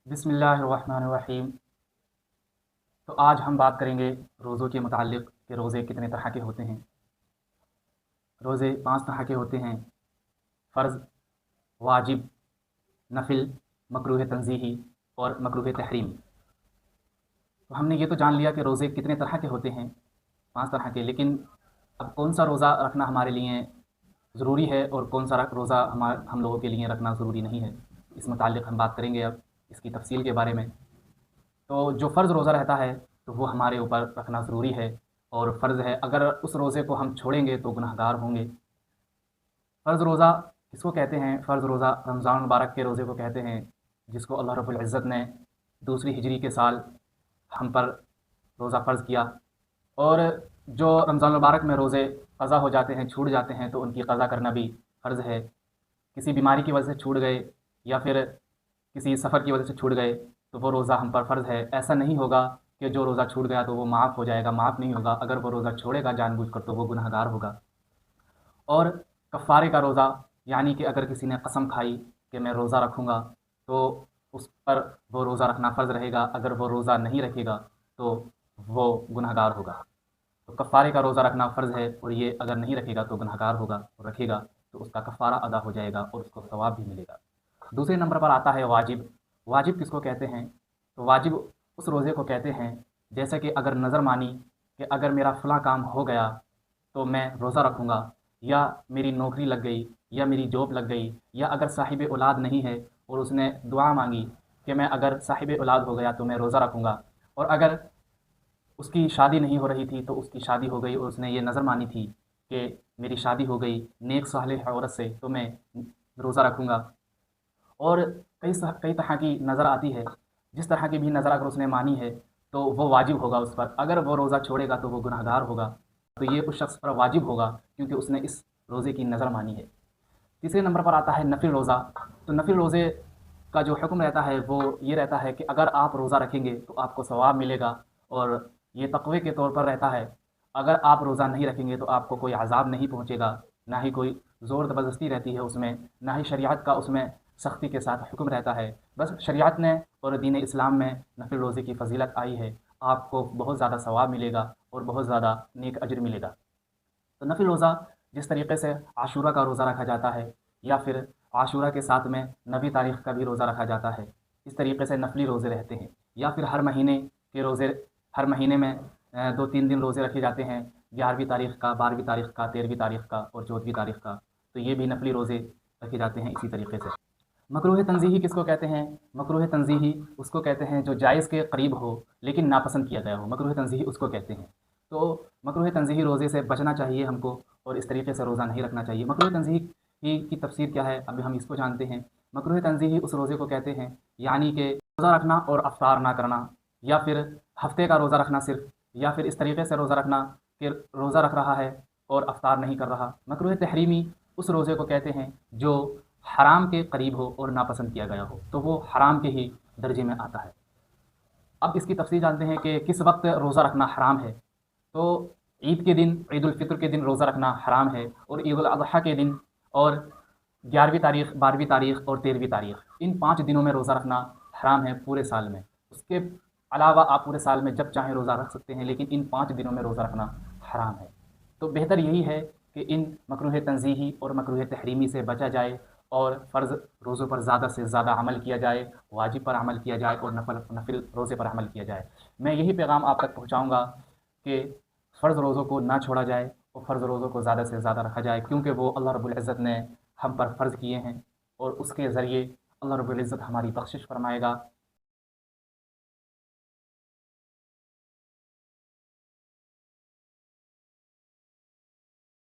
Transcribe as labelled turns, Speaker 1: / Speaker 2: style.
Speaker 1: बिस्मिल्लाहिर्रहमानिर्रहीम। तो आज हम बात करेंगे रोज़ों के मुताल्लिक़ कि रोज़े कितने तरह के होते हैं। रोज़े 5 तरह के होते हैं: फ़र्ज़, वाजिब, नफ़िल, मकरूह तंज़ीही और मकरूह तहरीम। तो हमने ये तो जान लिया कि रोज़े कितने तरह के होते हैं, 5 तरह के। लेकिन अब कौन सा रोज़ा रखना हमारे लिए ज़रूरी है और कौन सा रोज़ा हम लोगों के लिए रखना ज़रूरी नहीं है, इस मुताल्लिक़ हम बात करेंगे अब इसकी तफ़सील के बारे में। तो जो फ़र्ज़ रोज़ा रहता है तो वो हमारे ऊपर रखना ज़रूरी है और फ़र्ज़ है। अगर उस रोज़े को हम छोड़ेंगे तो गुनहगार होंगे। फ़र्ज़ रोज़ा किसको कहते हैं? फ़र्ज़ रोज़ा रमज़ान मुबारक के रोज़े को कहते हैं, जिसको अल्लाह रब्बुल इज़्ज़त ने दूसरी हिजरी के साल हम पर रोज़ा फ़र्ज़ किया। और जो रमज़ान मुबारक में रोज़े क़ज़ा हो जाते हैं, छूट जाते हैं, तो उनकी क़ज़ा करना भी फ़र्ज़ है। किसी बीमारी की वजह से छूट गए या फिर किसी सफ़र की वजह से छूट गए तो वो रोज़ा हम पर फ़र्ज़ है। ऐसा नहीं होगा कि जो रोज़ा छूट गया तो वो माफ़ हो जाएगा, माफ़ नहीं होगा। अगर वो रोज़ा छोड़ेगा जानबूझकर तो वो गुनहगार होगा। और कफ़ारे का रोज़ा, यानी कि अगर किसी ने कसम खाई कि मैं रोज़ा रखूँगा तो उस पर वो रोज़ा रखना फ़र्ज़ रहेगा। अगर वो रोज़ा नहीं रखेगा तो वो गुनहगार होगा। तो कफ़ारे का रोज़ा रखना फ़र्ज़ है और ये अगर नहीं रखेगा तो गुनहगार होगा, और रखेगा तो उसका कफ़ारा अदा हो जाएगा और उसको सवाब भी मिलेगा। दूसरे नंबर पर आता है वाजिब। वाजिब किसको कहते हैं? तो वाजिब उस रोज़े को कहते हैं जैसे कि अगर नज़र मानी कि अगर मेरा फ़लाँ काम हो गया तो मैं रोज़ा रखूँगा, या मेरी नौकरी लग गई, या मेरी जॉब लग गई, या अगर साहिब औलाद नहीं है और उसने दुआ मांगी कि मैं अगर साहिब औलाद हो गया तो मैं रोज़ा रखूँगा, और अगर उसकी शादी नहीं हो रही थी तो उसकी शादी हो गई और उसने ये नज़र मानी थी कि मेरी शादी हो गई नेक सालेह औरत से तो मैं रोज़ा रखूँगा। और कई तरह की नज़र आती है, जिस तरह की भी नज़र अगर उसने मानी है तो वो वाजिब होगा उस पर। अगर वो रोज़ा छोड़ेगा तो वो गुनहगार होगा। तो ये उस शख्स पर वाजिब होगा क्योंकि उसने इस रोज़े की नज़र मानी है। तीसरे नंबर पर आता है नफ़िल रोज़ा। तो नफ़िल रोज़े का जो हुक्म रहता है वो ये रहता है कि अगर आप रोज़ा रखेंगे तो आपको सवाब मिलेगा, और ये तक़वे के तौर पर रहता है। अगर आप रोज़ा नहीं रखेंगे तो आपको कोई अज़ाब नहीं पहुँचेगा, ना ही कोई ज़ोर ज़बरदस्ती रहती है उसमें, ना ही शरीयत का उसमें सख्ती के साथ हुक्म रहता है। बस शरीयत ने और दीन इस्लाम में नफ़िल रोज़े की फ़ज़ीलत आई है। आपको बहुत ज़्यादा सवाब मिलेगा और बहुत ज़्यादा नेक अजर मिलेगा। तो नफ़िल रोज़ा जिस तरीके से आशूरा का रोज़ा रखा जाता है, या फिर आशूरा के साथ में नबी तारीख़ का भी रोज़ा रखा जाता है, इस तरीके से नफली रोज़े रहते हैं। या फिर हर महीने के रोज़े, हर महीने में 2-3 दिन रोज़े रखे जाते हैं, 11वीं तारीख़ का, 12वीं तारीख़ का, 13वीं तारीख़ का और 14वीं तारीख़ का। तो ये भी नफली रोज़े रखे जाते हैं इसी तरीके से। मकरूह तंज़ीही किसको कहते हैं? मकरूह तंज़ीही उसको कहते हैं जो जायज़ के करीब हो लेकिन नापसंद किया गया हो, मकरूह तंज़ीही उसको कहते हैं। तो मकरूह तंज़ीही रोज़े से बचना चाहिए हमको, और इस तरीके से रोज़ा नहीं रखना चाहिए। मकरूह तंज़ीही की तफ़सीर क्या है, अभी हम इसको जानते हैं। मकरूह तंज़ीही उस रोज़े को कहते हैं यानी कि रोज़ा रखना और अफ़्तार ना करना, या फिर हफ़्ते का रोज़ा रखना सिर्फ़, या फिर इस तरीके से रोज़ा रखना कि रोज़ा रख रहा है और अफ़्तार नहीं कर रहा। मकरूह तहरीमी उस रोज़े को कहते हैं जो हराम के करीब हो और नापसंद किया गया हो, तो वो हराम के ही दर्जे में आता है। अब इसकी तफ़सील जानते हैं कि किस वक्त रोज़ा रखना हराम है। तो ईद के दिन, ईद उल फ़ितर के दिन रोज़ा रखना हराम है, और ईद उल अज़हा के दिन, और 11वीं तारीख़, 12वीं तारीख़ और 13वीं तारीख़, इन 5 दिनों में रोज़ा रखना हराम है पूरे साल में। उसके अलावा आप पूरे साल में जब चाहें रोज़ा रख सकते हैं, लेकिन इन 5 दिनों में रोज़ा रखना हराम है। तो बेहतर यही है कि इन मकरूह तंज़ीही और मकरूह तहरीमी से बचा जाए, और फ़र्ज़ रोज़ों पर ज़्यादा से ज़्यादा अमल किया जाए, वाजिब पर अमल किया जाए और नफिल रोज़े पर अमल किया जाए। मैं यही पैगाम आप तक पहुँचाऊँगा कि फ़र्ज़ रोज़ों को ना छोड़ा जाए और फ़र्ज़ रोज़ों को ज़्यादा से ज़्यादा रखा जाए, क्योंकि वो अल्लाह रब्बुल इज़्ज़त ने हम पर फ़र्ज़ किए हैं, और उसके ज़रिए अल्लाह रब्बुल इज़्ज़त हमारी बख़्शिश फ़रमाएगा।